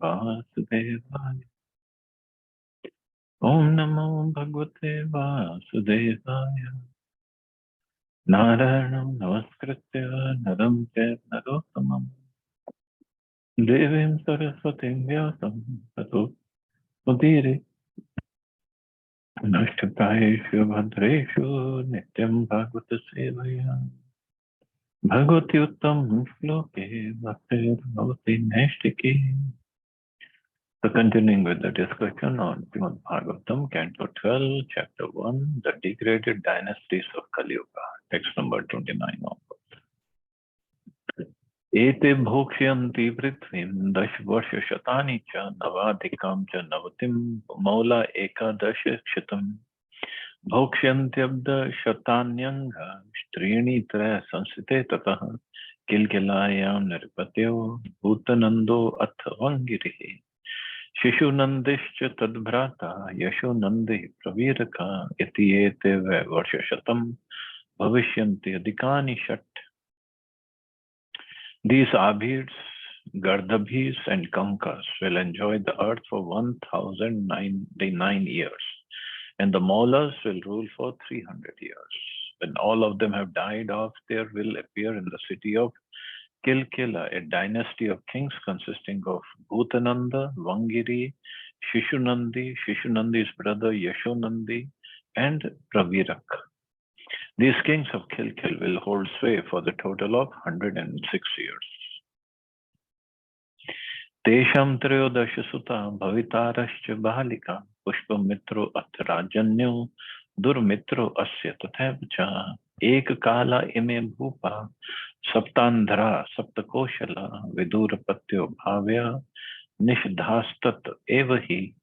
वासुदेवाय। ओम नमो भगवते वासुदेवाय। नारायणं नमस्कृत्य नरं चैव नरोत्तमं देवीं सरस्वतीं व्यासं ततो उदीरे नष्टप्रायेषु भद्रेषु नित्यं भागवत सेवया भगवति उत्तम श्लोके भक्तिर्भवति नैष्टिकी. So continuing with the discussion on Srimad Bhagavatam, Canto 12, Chapter 1, The Degraded Dynasties of Kali Yuga, text number 29. Ete bhoksyanti prithvim dashvarshashatani cha navadikam cha navatim maula ekadasha kshitam bhoksyantyabda shatanyanga strini traya sansite tatah kilkilayam nirpatyo bhutanando athavangirihi शिशुनंदिश्च तद्भ्राता यशोनंदि प्रवीरका इति एते वर्षशतं भविष्यन्ति अधिकानि षट्. These Abhids, Gardhabhis and Kamkas will enjoy the earth for 1099 years, and the Maulas will rule for 300 years. When all of them have died off, there will appear in the city of Kilkila, a dynasty of kings consisting of Bhutananda, Vangiri, Shishunandi, Shishunandi's brother Yashonandi, and Pravirak. These kings of Kilkil will hold sway for the total of 106 years. Tesham Trayodasha Suta Bhavitarascha Bahalika Pushpamitro Atharajanya Durmitro Asya Tathapacha Ek Kala Ime Bhupa Saptandhara Saptakoshala Vidurapatyo Bhavya Nishdhastat Evahi.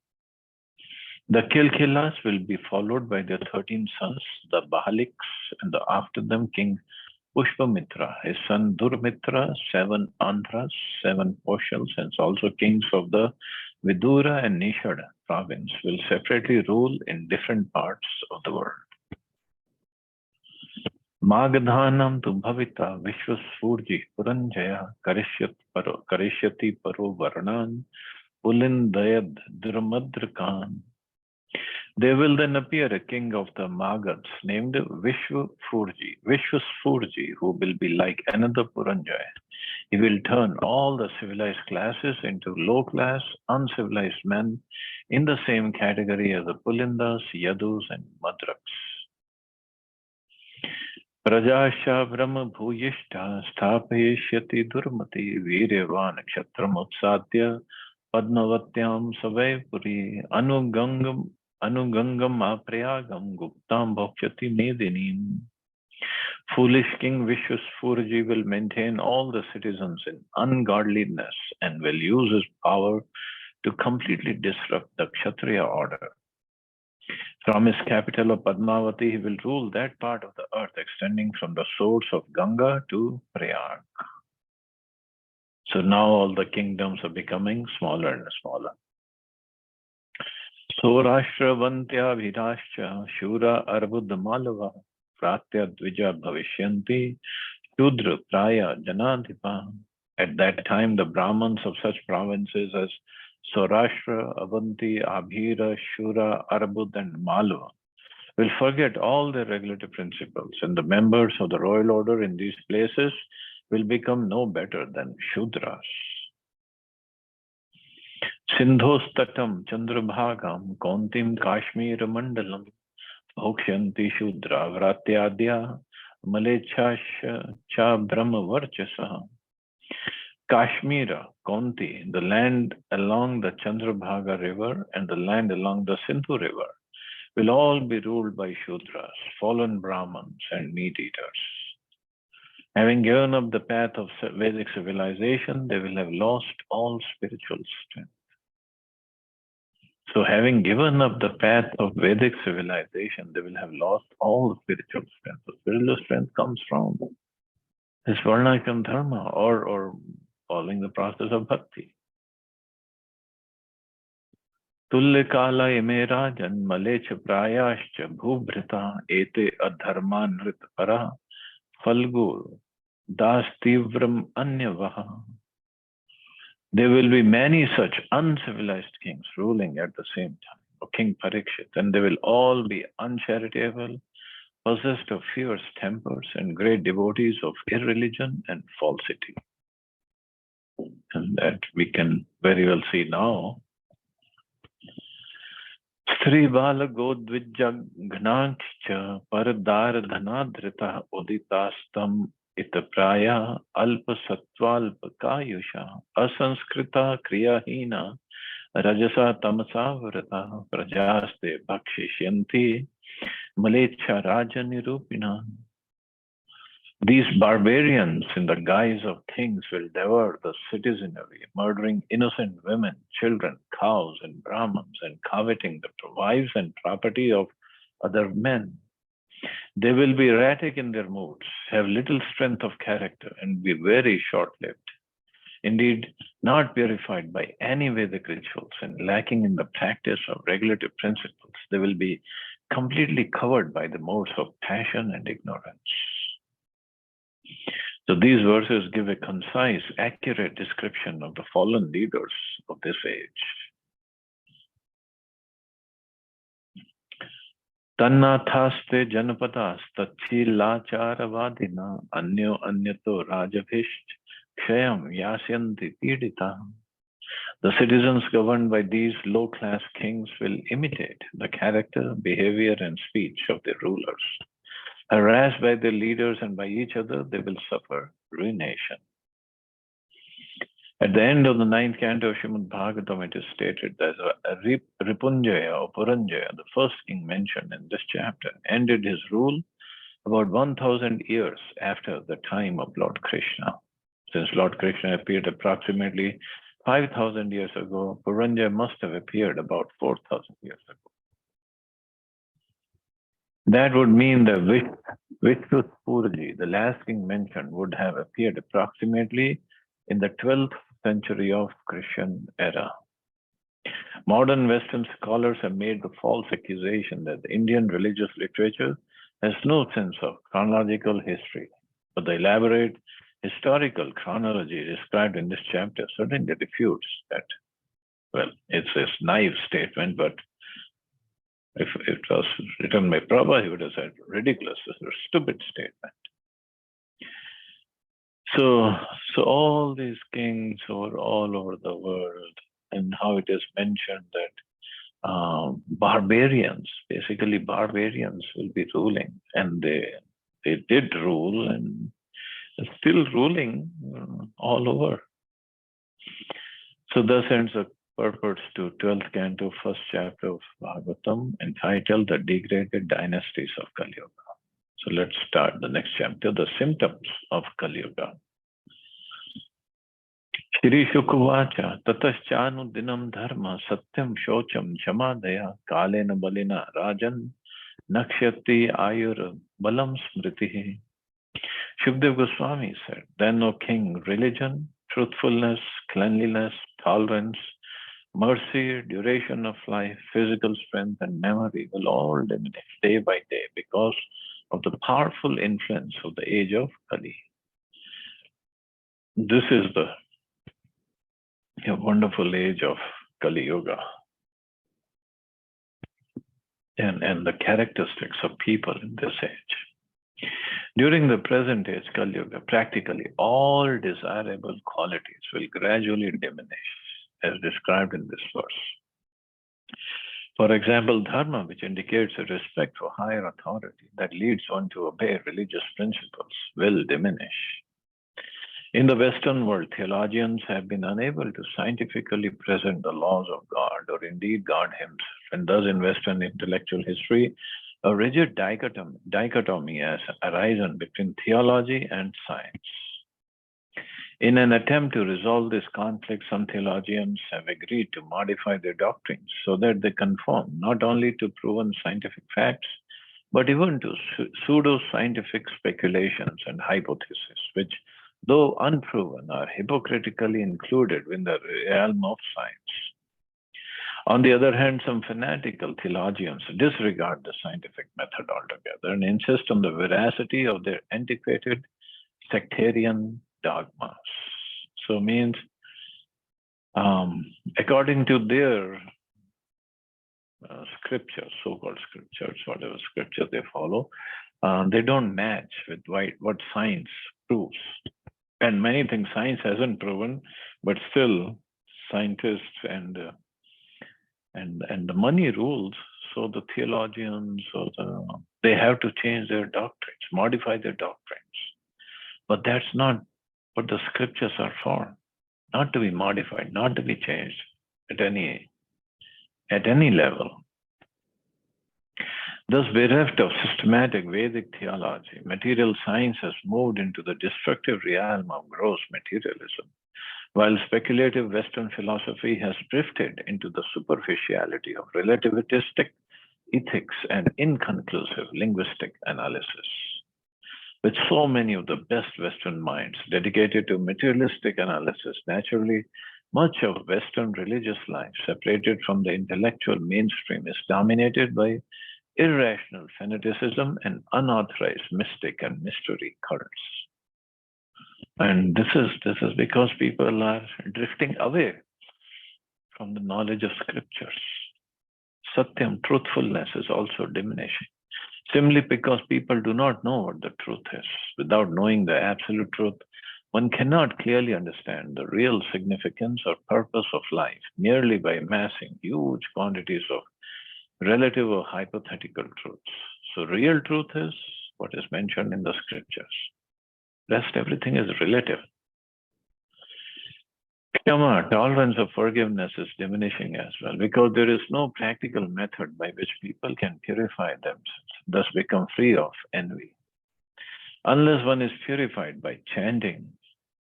The Kilkilas will be followed by their 13 sons, the Bahaliks, and after them King Pushpamitra, his son Durmitra, 7 Andhras, 7 Poshals, and also kings of the Vidura and Nishada province will separately rule in different parts of the world. Magadhanam tu bhavita Vishwasfurji Puranjaya Karishyati Paro Varnan Pulindayad Durmadrakan. There will then appear a king of the Magads named Vishwasfurji, who will be like another Puranjaya. He will turn all the civilized classes into low-class, uncivilized men in the same category as the Pulindas, Yadus, and Madraks. Prajasha Brahma Bhuyishta Sthapayishyati Durmati Viryavan Kshatram Utsatya Padmavatyam Savaipuri Anugangam Aprayagam Guptam Bhokshati Medinim. Foolish King Vishwasfurji will maintain all the citizens in ungodliness and will use his power to completely disrupt the Kshatriya order. From his capital of Padmavati, he will rule that part of the earth extending from the source of Ganga to Prayag. So now all the kingdoms are becoming smaller and smaller. Saurashtra Vantya Virashcha Shura Arbud Malava Pratya Dvija Bhavishyanti Shudra Praya Janadhipa. At that time, the Brahmins of such provinces as Saurashtra, Avanti, Abhira, Shura, Arbud, and Malwa will forget all their regulative principles, and the members of the royal order in these places will become no better than Shudras. Sindhostatam Chandrabhagam Kontim Kashmir Mandalam Bhokshanti Shudra Vratyadya Malechasha Cha Brahma Varchasa. Kashmira, Konti, the land along the Chandrabhaga river and the land along the Sindhu river will all be ruled by Shudras, fallen Brahmins and meat-eaters. Having given up the path of Vedic civilization, they will have lost all spiritual strength. So having given up the path of Vedic civilization, they will have lost all spiritual strength. So spiritual strength comes from this Varnashram dharma or following the process of bhakti. Tullekala ime rajan malecha prayascha bhubrita ete adharmanrit para falgu das tivram anyavaha. There will be many such uncivilized kings ruling at the same time, O King Parikshit, and they will all be uncharitable, possessed of fierce tempers, and great devotees of irreligion and falsity. And that we can very well see now. Sri Bala Godvijagnakscha Paradar Dhanadrita Uditastam Itapraya Alpa Satvalpa Kayusha Asanskrita Kriyahina Rajasa Tamasa Vrata Prajaste Bhakshishyanti Malecha Raja Nirupina. These barbarians in the guise of kings will devour the citizenry, murdering innocent women, children, cows, and Brahmins, and coveting the wives and property of other men. They will be erratic in their moods, have little strength of character, and be very short-lived. Indeed, not purified by any Vedic rituals and lacking in the practice of regulative principles, they will be completely covered by the modes of passion and ignorance. So these verses give a concise, accurate description of the fallen leaders of this age. Tannathaste janapadas tachilacharavadina anyo anyato rajabhisht kshayam yasyanti pidita. The citizens governed by these low-class kings will imitate the character, behavior, and speech of their rulers. Harassed by their leaders and by each other, they will suffer ruination. At the end of the 9th canto of Srimad Bhagavatam, it is stated that Ripunjaya or Puranjaya, the first king mentioned in this chapter, ended his rule about 1,000 years after the time of Lord Krishna. Since Lord Krishna appeared approximately 5,000 years ago, Puranjaya must have appeared about 4,000 years ago. That would mean that Vishwapurji, the last king mentioned, would have appeared approximately in the 12th century of Christian era. Modern Western scholars have made the false accusation that the Indian religious literature has no sense of chronological history, but the elaborate historical chronology described in this chapter certainly refutes that. Well, it's a naive statement, but if it was written by Prabhupada, he would have said, ridiculous, this is a stupid statement. So all these kings were all over the world, and how it is mentioned that barbarians, basically barbarians, will be ruling, and they did rule, and are still ruling all over. So thus ends the purports to 12th canto, first chapter of Bhagavatam, entitled The Degraded Dynasties of Kali Yuga. So let's start the next chapter, The Symptoms of Kali Yuga. Shri Shukavacha Tataschanu Dinam Dharma Satyam Shocham Chamadaya Kalena Balina Rajan Nakshati Ayur Balam Smriti. Shukdev Goswami said, then, O king, religion, truthfulness, cleanliness, tolerance, mercy, duration of life, physical strength, and memory will all diminish day by day because of the powerful influence of the age of Kali. This is the wonderful age of Kali Yuga. And the characteristics of people in this age. During the present age, Kali Yuga, practically all desirable qualities will gradually diminish, as described in this verse. For example, dharma, which indicates a respect for higher authority that leads one to obey religious principles, will diminish. In the Western world, theologians have been unable to scientifically present the laws of God, or indeed God himself, and thus in Western intellectual history, a rigid dichotomy has arisen between theology and science. In an attempt to resolve this conflict, some theologians have agreed to modify their doctrines so that they conform not only to proven scientific facts, but even to pseudo-scientific speculations and hypotheses, which, though unproven, are hypocritically included in the realm of science. On the other hand, some fanatical theologians disregard the scientific method altogether and insist on the veracity of their antiquated sectarian dogmas. So means According to their scriptures, so-called scriptures, whatever scripture they follow, they don't match with what science proves. And many things science hasn't proven, but still scientists and the money rules. So the theologians, they have to change their doctrines, modify their doctrines. But that's not what the scriptures are for. Not to be modified, not to be changed at any level. Thus, bereft of systematic Vedic theology, material science has moved into the destructive realm of gross materialism, while speculative Western philosophy has drifted into the superficiality of relativistic ethics and inconclusive linguistic analysis. With so many of the best Western minds dedicated to materialistic analysis, naturally, much of Western religious life, separated from the intellectual mainstream, is dominated by irrational fanaticism and unauthorized mystic and mystery cults. And this is because people are drifting away from the knowledge of scriptures. Satyam, truthfulness, is also diminishing, simply because people do not know what the truth is. Without knowing the absolute truth, one cannot clearly understand the real significance or purpose of life merely by amassing huge quantities of relative or hypothetical truths. So real truth is what is mentioned in the scriptures. Rest everything is relative. Kshama, tolerance of forgiveness, is diminishing as well because there is no practical method by which people can purify themselves, thus become free of envy. Unless one is purified by chanting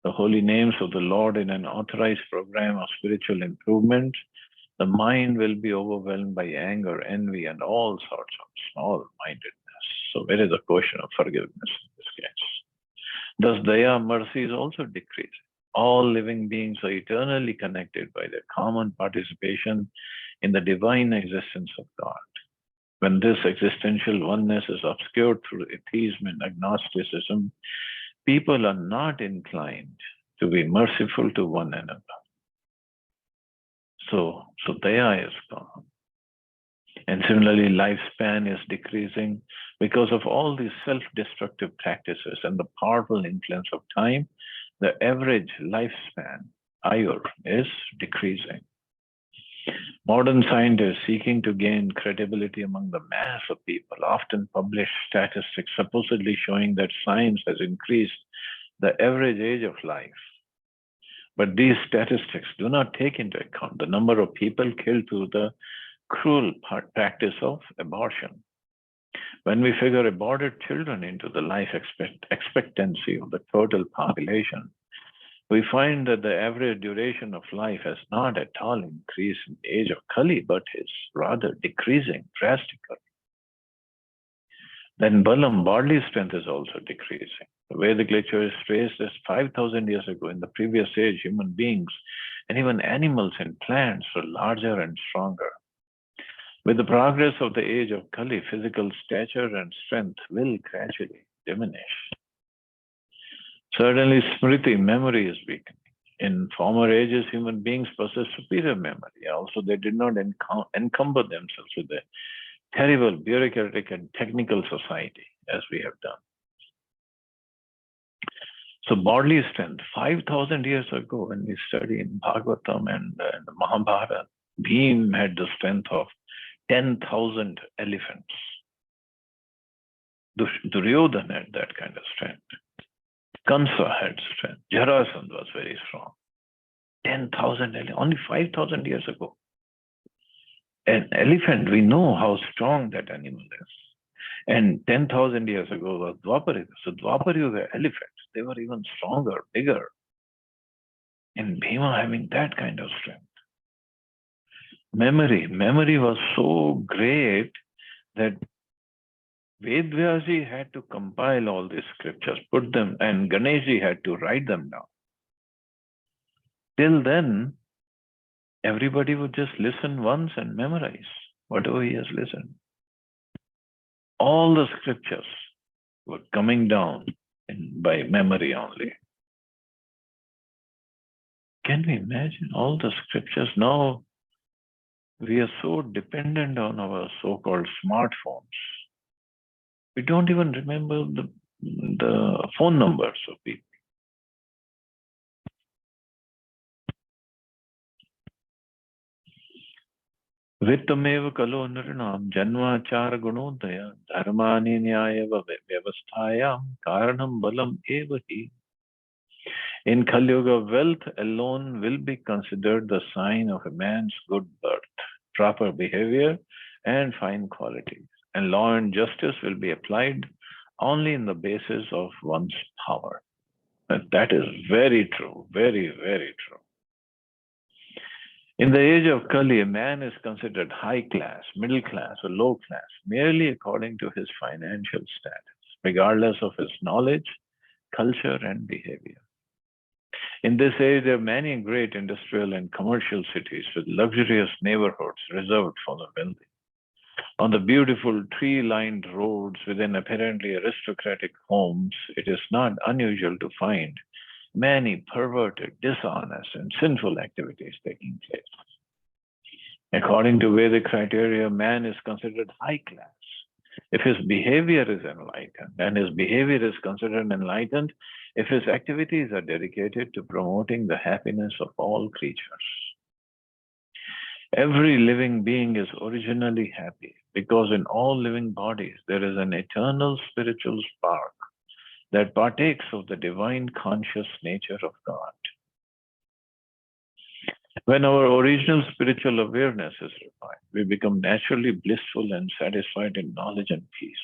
the holy names of the Lord in an authorized program of spiritual improvement, the mind will be overwhelmed by anger, envy, and all sorts of small-mindedness. So where is the question of forgiveness in this case? Thus, daya, mercy, is also decreasing. All living beings are eternally connected by their common participation in the divine existence of God. When this existential oneness is obscured through atheism and agnosticism, people are not inclined to be merciful to one another. So daya is gone. And similarly, lifespan is decreasing because of all these self-destructive practices and the powerful influence of time. The average lifespan, ayur, is decreasing. Modern scientists seeking to gain credibility among the mass of people often publish statistics supposedly showing that science has increased the average age of life. But these statistics do not take into account the number of people killed through the cruel practice of abortion. When we figure aborted children into the life expectancy of the total population, we find that the average duration of life has not at all increased in the age of Kali, but is rather decreasing drastically. Then Balam, bodily strength, is also decreasing. The Vedic literature is traced as 5,000 years ago. In the previous age, human beings and even animals and plants were larger and stronger. With the progress of the age of Kali, physical stature and strength will gradually diminish. Certainly, Smriti, memory, is weakening. In former ages, human beings possessed superior memory. Also, they did not encumber themselves with a terrible bureaucratic and technical society as we have done. So bodily strength, 5,000 years ago, when we study in Bhagavatam and the Mahabharata, Bhim had the strength of 10,000 elephants. Duryodhana had that kind of strength. Kansa had strength. Jarasandha was very strong. 10,000 elephants, only 5,000 years ago. An elephant, we know how strong that animal is. And 10,000 years ago was Dwapar Yuga. So Dwapar Yuga elephants, they were even stronger, bigger. And Bhima having that kind of strength. Memory was so great that Vedvyasi had to compile all these scriptures, put them, and Ganeshji had to write them down. Till then, everybody would just listen once and memorize whatever he has listened. All the scriptures were coming down by memory only. Can we imagine all the scriptures? Now we are so dependent on our so-called smartphones. We don't even remember the phone numbers of people. वित्तमेव खलु नृणां जन्माचार गुणोदय धर्मानि न्याय व्यवस्थायां कारणं बलम् एव हि. In Kali Yuga, wealth alone will be considered the sign of a man's good birth, proper behavior, and fine qualities. And law and justice will be applied only in the basis of one's power. And that is very true, very, very true. In the age of Kali, a man is considered high class, middle class, or low class merely according to his financial status, regardless of his knowledge, culture, and behavior. In this age, there are many great industrial and commercial cities with luxurious neighborhoods reserved for the wealthy. On the beautiful tree-lined roads within apparently aristocratic homes, it is not unusual to find many perverted, dishonest, and sinful activities taking place. According to Vedic criteria, man is considered high class if his behavior is enlightened, and his behavior is considered enlightened if his activities are dedicated to promoting the happiness of all creatures. Every living being is originally happy because in all living bodies there is an eternal spiritual spark that partakes of the divine conscious nature of God. When our original spiritual awareness is refined, we become naturally blissful and satisfied in knowledge and peace.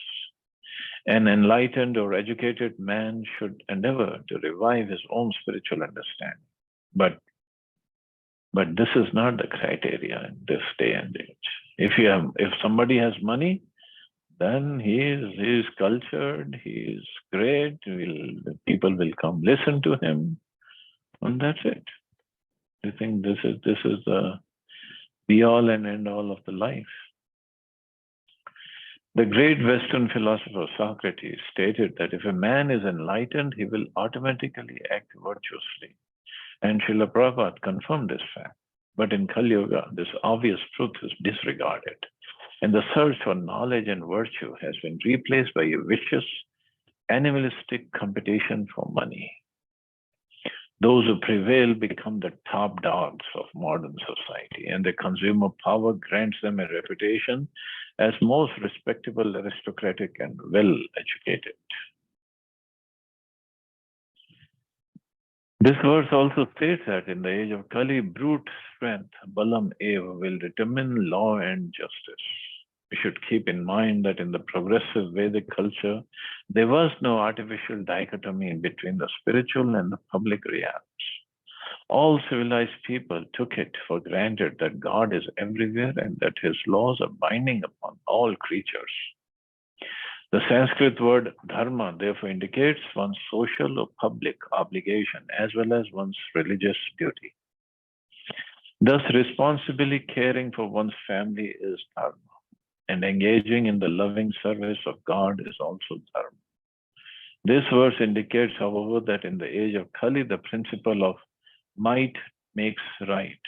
An enlightened or educated man should endeavor to revive his own spiritual understanding. But this is not the criteria in this day and age. If somebody has money, then he is cultured, he is great, people will come listen to him, and that's it. I think this is the be all and end all of the life. The great Western philosopher Socrates stated that if a man is enlightened, he will automatically act virtuously. And Srila Prabhupada confirmed this fact. But in Kali Yuga, this obvious truth is disregarded. And the search for knowledge and virtue has been replaced by a vicious, animalistic competition for money. Those who prevail become the top dogs of modern society, and the consumer power grants them a reputation as most respectable, aristocratic, and well-educated. This verse also states that in the age of Kali, brute strength, Balam Eva, will determine law and justice. We should keep in mind that in the progressive Vedic culture, there was no artificial dichotomy between the spiritual and the public realities. All civilized people took it for granted that God is everywhere and that his laws are binding upon all creatures. The Sanskrit word dharma therefore indicates one's social or public obligation as well as one's religious duty. Thus, responsibly caring for one's family is dharma, and engaging in the loving service of God is also dharma. This verse indicates, however, that in the age of Kali, the principle of might makes right,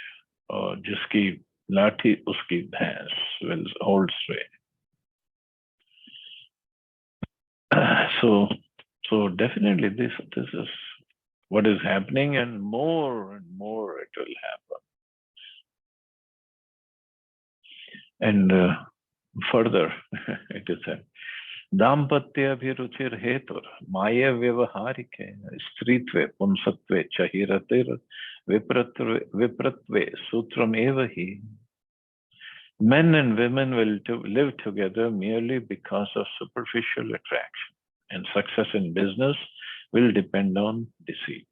or jiski lathi uski bhais will hold sway. So definitely this is what is happening, and more it will happen. And further, it is said, Dampatya abhiruchir hetur maya vyavaharike stritve punsatve chahiratir vipratve sutram evahi. Men and women will live together merely because of superficial attraction, and success in business will depend on deceit.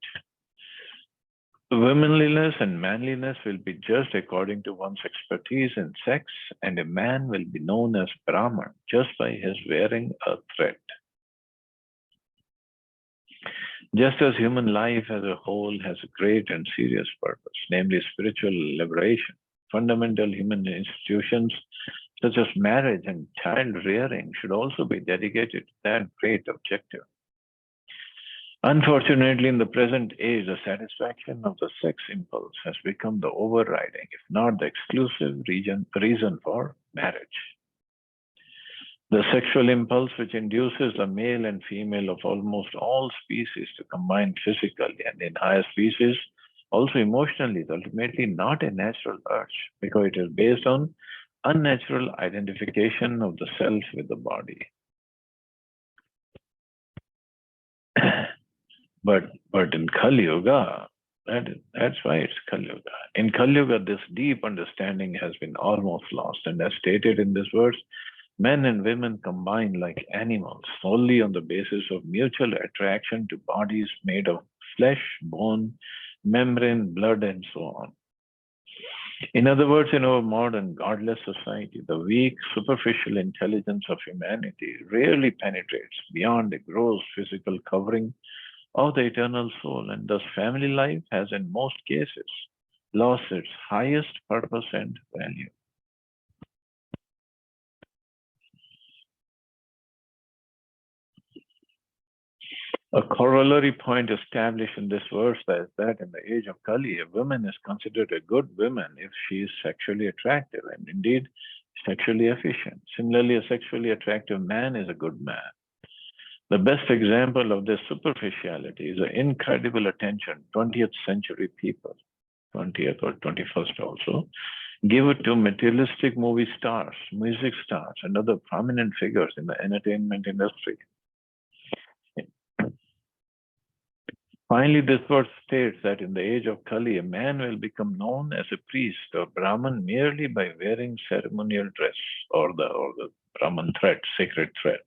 Womanliness and manliness will be judged according to one's expertise in sex, and a man will be known as Brahman just by his wearing a thread. Just as human life as a whole has a great and serious purpose, namely spiritual liberation, fundamental human institutions such as marriage and child rearing should also be dedicated to that great objective. Unfortunately, in the present age, the satisfaction of the sex impulse has become the overriding, if not the exclusive reason for marriage. The sexual impulse, which induces the male and female of almost all species to combine physically and in higher species, also emotionally, is ultimately not a natural urge because it is based on unnatural identification of the self with the body. but in Kali Yuga, that's why it's Kali Yuga. In Kali Yuga, this deep understanding has been almost lost, and as stated in this verse, men and women combine like animals solely on the basis of mutual attraction to bodies made of flesh, bone, membrane, blood, and so on. In other words, in our modern godless society, the weak, superficial intelligence of humanity rarely penetrates beyond the gross physical covering of the eternal soul, and thus family life has, in most cases, lost its highest purpose and value. A corollary point established in this verse is that in the age of Kali, a woman is considered a good woman if she is sexually attractive and indeed sexually efficient. Similarly, a sexually attractive man is a good man. The best example of this superficiality is the incredible attention 20th century people, 20th or 21st also, give it to materialistic movie stars, music stars, and other prominent figures in the entertainment industry. Finally, this verse states that in the age of Kali, a man will become known as a priest or Brahman merely by wearing ceremonial dress or the Brahman thread, sacred thread.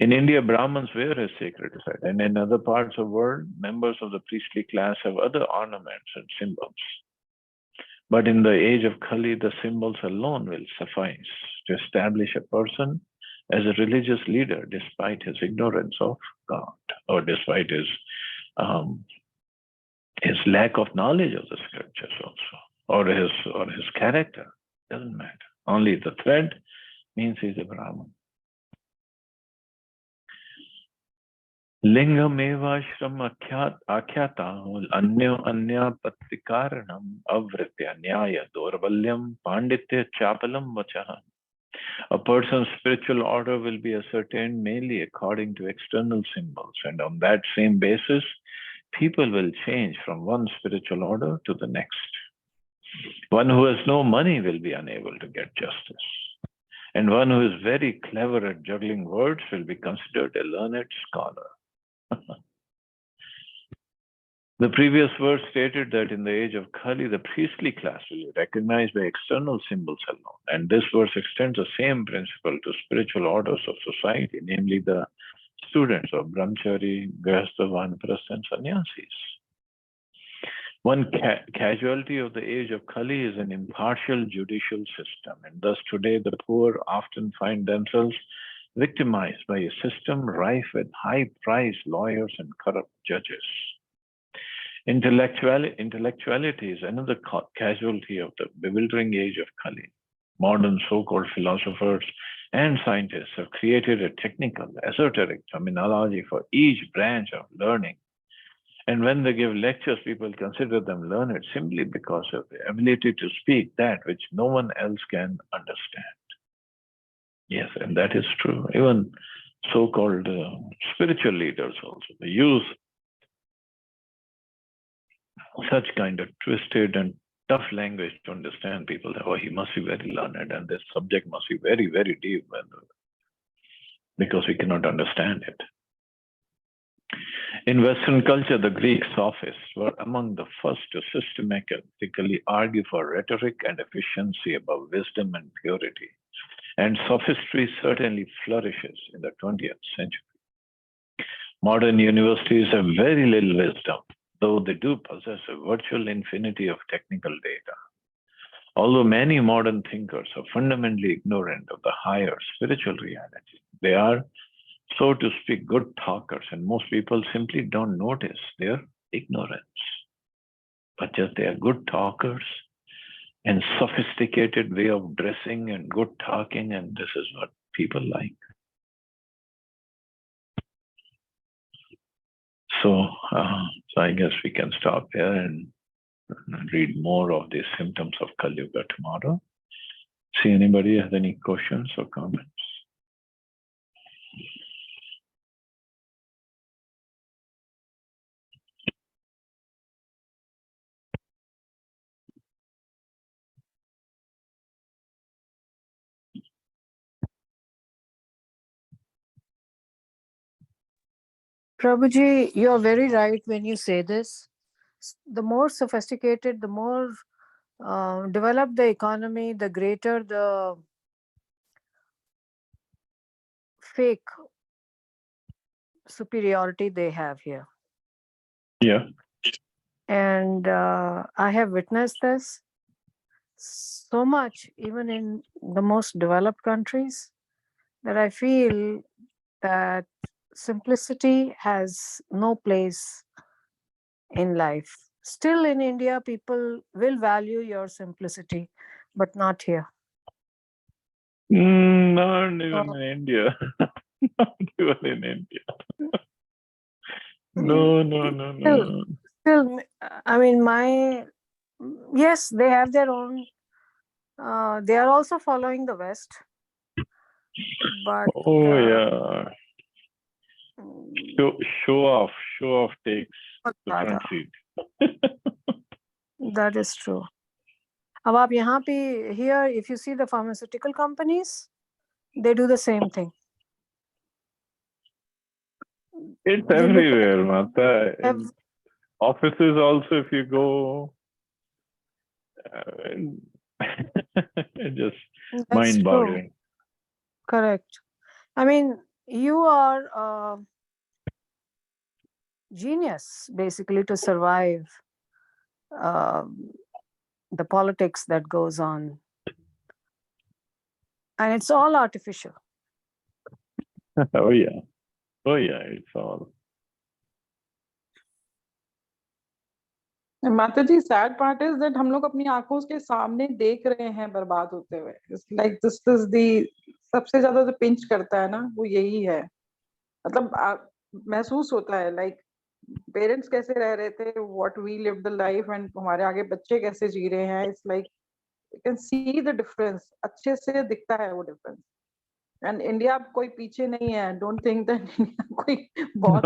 In India, Brahmins wear a sacred thread, and in other parts of the world, members of the priestly class have other ornaments and symbols. But in the age of Kali, the symbols alone will suffice to establish a person as a religious leader despite his ignorance of God or despite his lack of knowledge of the scriptures also, or his character. Doesn't matter. Only the thread means he's a Brahman. लिंगमेवाश्रम आख्याता अन्यापत्तिकारणम अवृत्य न्याय दौर्बल्यम पांडित्य चापलम वचः. A person's spiritual order will be ascertained mainly according to external symbols, and on that same basis, people will change from one spiritual order to the next. One who has no money will be unable to get justice, and one who is very clever at juggling words will be considered a learned scholar. The previous verse stated that in the age of Kali, the priestly class will be recognized by external symbols alone. And this verse extends the same principle to spiritual orders of society, namely the students of Brahmachari, Grihastha, Vanaprastha, and Sannyasis. One casualty of the age of Kali is an impartial judicial system. And thus today the poor often find themselves victimized by a system rife with high-priced lawyers and corrupt judges. Intellectuality is another casualty of the bewildering age of Kali. Modern so-called philosophers and scientists have created a technical, esoteric terminology for each branch of learning. And when they give lectures, people consider them learned simply because of the ability to speak that which no one else can understand. Yes, and that is true. Even so-called spiritual leaders also, they use such kind of twisted and tough language to understand people. Oh, he must be very learned, and this subject must be very, very deep, because we cannot understand it. In Western culture, the Greek sophists were among the first to systematically argue for rhetoric and efficiency above wisdom and purity. And sophistry certainly flourishes in the 20th century. Modern universities have very little wisdom, though they do possess a virtual infinity of technical data. Although many modern thinkers are fundamentally ignorant of the higher spiritual reality, they are, so to speak, good talkers, and most people simply don't notice their ignorance. But just they are good talkers and sophisticated way of dressing and good talking, and this is what people like. So I guess we can stop here and read more of these symptoms of Kali Yuga tomorrow. See, anybody has any questions or comments? Prabhuji, you're very right when you say this. The more sophisticated, the more developed the economy, the greater the fake superiority they have here. Yeah. And I have witnessed this so much, even in the most developed countries, that I feel that simplicity has no place in life. Still in India, people will value your simplicity, but not here. Not even in India. Not even in India. No. Still, I mean, yes, they have their own, they are also following the West. But Oh, yeah. Show off takes the front seat. That is true. अब आप यहाँ पे here, if you see the pharmaceutical companies, they do the same thing. It's everywhere, Mata. In offices also, if you go, just mind-boggling. Correct. I mean, you are a genius, basically, to survive the politics that goes on. And it's all artificial. Oh, yeah. It's all. माता जी, sad part is that हम लोग अपनी आंखों के सामने देख रहे हैं बर्बाद होते हुए. It's like this is the सबसे ज्यादा जो पिंच करता है ना, वो यही है. मतलब महसूस होता है लाइक पेरेंट्स कैसे रह रहे थे, what we live the life, and हमारे आगे बच्चे कैसे जी रहे हैं. It's like you can see the difference. अच्छे से दिखता है वो डिफरेंस. एंड इंडिया कोई पीछे नहीं है. डोंट थिंक दैट इंडिया कोई बहुत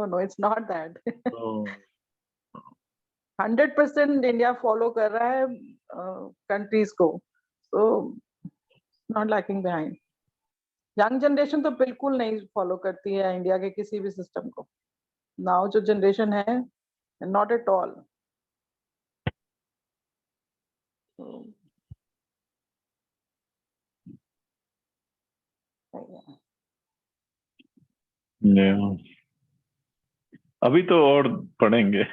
no it's not that. 100% India follow कर रहा है कंट्रीज को. So not lacking behind. Young generation तो बिल्कुल नहीं फॉलो करती है इंडिया के किसी भी सिस्टम को. नाउ जो जनरेशन है, नॉट एट ऑल. अभी तो और पढ़ेंगे.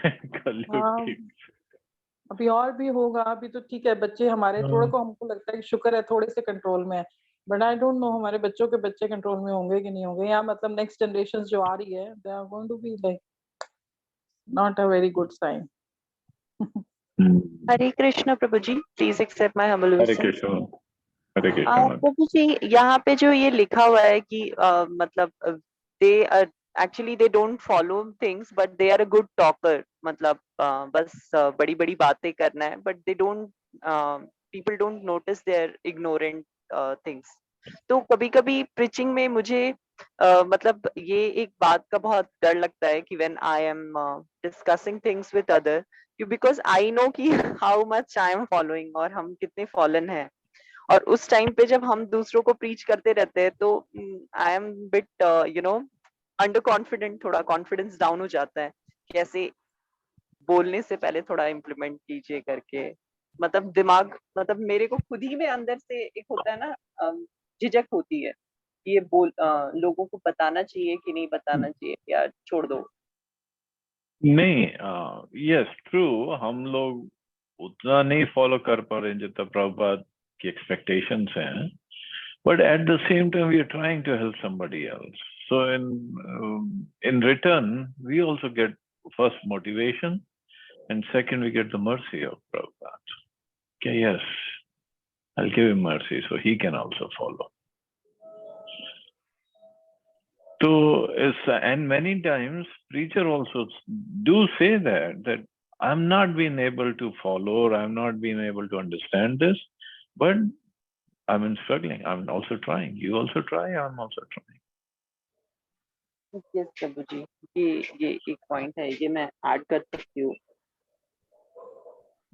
अभी और भी होगा. अभी तो ठीक है, बच्चे हमारे थोड़ा को हमको लगता है कि शुक्र है थोड़े से कंट्रोल में है. बट आई डोंट नो हमारे बच्चों के बच्चे कंट्रोल में होंगे कि नहीं होंगे, या मतलब नेक्स्ट जनरेशन जो आ रही है, they are going to be like not a very good sign. Hare Krishna Prabhu ji, please accept my humble obeisance. Hare Krishna Prabhu ji, यहाँ पे जो ये लिखा हुआ है कि मतलब दे actually they don't follow things but they are a good talker. मतलब बस बड़ी बड़ी बातें करना है, but they don't people don't notice their ignorant things. तो कभी कभी preaching में मुझे मतलब ये एक बात का बहुत डर लगता है कि when I am discussing things with other, because I know कि how much I am following और हम कितने fallen हैं. और उस टाइम पे जब हम दूसरों को प्रीच करते रहते हैं तो I am bit under confident. थोड़ा कॉन्फिडेंस डाउन हो जाता है. कैसे बोलने से पहले थोड़ा इम्प्लीमेंट कीजिए करके. मतलब दिमाग, मतलब मेरे को खुद ही में अंदर से एक होता है ना, झिझक होती है कि ये लोगों को बताना चाहिए कि नहीं बताना चाहिए, या छोड़ दो. नहीं, यस ट्रू. हम लोग उतना नहीं फॉलो कर पा रहे जितना प्रभुपाद की एक्सपेक्टेशंस हैं. But at the same time, we are trying to help somebody else. So in return, we also get first motivation, and second, we get the mercy of Prabhupada. Okay, yes, I'll give him mercy so he can also follow. So, and many times preacher also do say that I'm not being able to follow, or I'm not being able to understand this, but I'm struggling. I'm also trying. You also try. I'm also trying. Yes Prabhu ji, ये एक point है, ये मैं add कर सकती हूँ.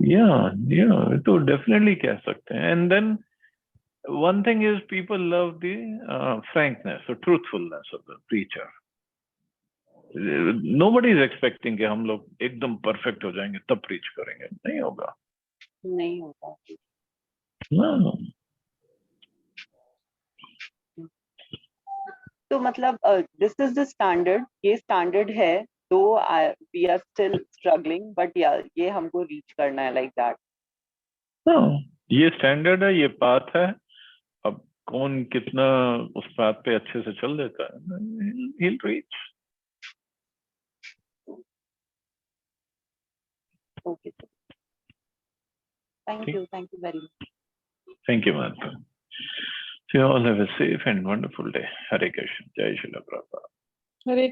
Yeah, तो definitely कह सकते हैं. And then one thing is people love the frankness or truthfulness of the preacher. Nobody is expecting कि हम लोग एकदम perfect हो जाएंगे तब preach करेंगे. नहीं होगा. नहीं होता. No. तो मतलब दिस इज द स्टैंडर्ड, ये स्टैंडर्ड है, तो we are still struggling, but या ये हमको रीच करना है लाइक दैट. No. ये स्टैंडर्ड है, ये पाथ है. अब कौन कितना उस पाथ पे अच्छे से चल देता है, he'll reach. Okay, thank you very much. Thank you, Mahatma. So you all have a safe and wonderful day. Hare Krishna. Jai Shri Prabhupada. Hare